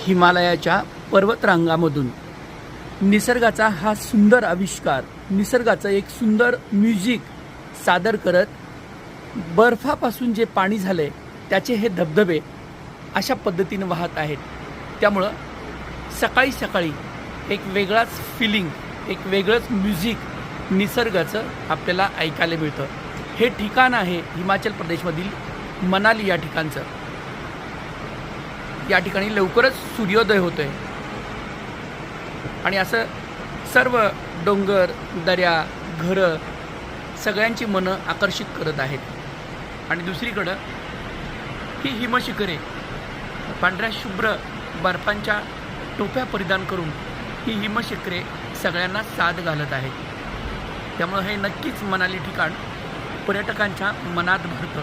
हिमालयाच्या पर्वतरांगामधून निसर्गाचा हा सुंदर आविष्कार, निसर्गाचं एक सुंदर म्युझिक सादर करत बर्फापासून जे पाणी झालं आहे त्याचे हे धबधबे अशा पद्धतीनं वाहत आहेत. त्यामुळं सकाळी सकाळी एक वेगळाच फिलिंग, एक वेगळंच म्युझिक निसर्गाचं आपल्याला ऐकायला मिळतं. हे ठिकाण आहे हिमाचल प्रदेशमधील मनाली या ठिकाणचं. या ठिकाणी लवकरच सूर्योदय होतो आहे आणि असं सर्व डोंगर, दऱ्या, घरं सगळ्यांची मनं आकर्षित करत आहेत. आणि दुसरीकडं ही हिमशिखरे पांढऱ्या शुभ्र बर्फांच्या टोप्या परिधान करून ही हिमशिखरे सगळ्यांना साद घालत आहेत. त्यामुळं हे नक्कीच मनाली ठिकाण पर्यटकांच्या मनात भरतं.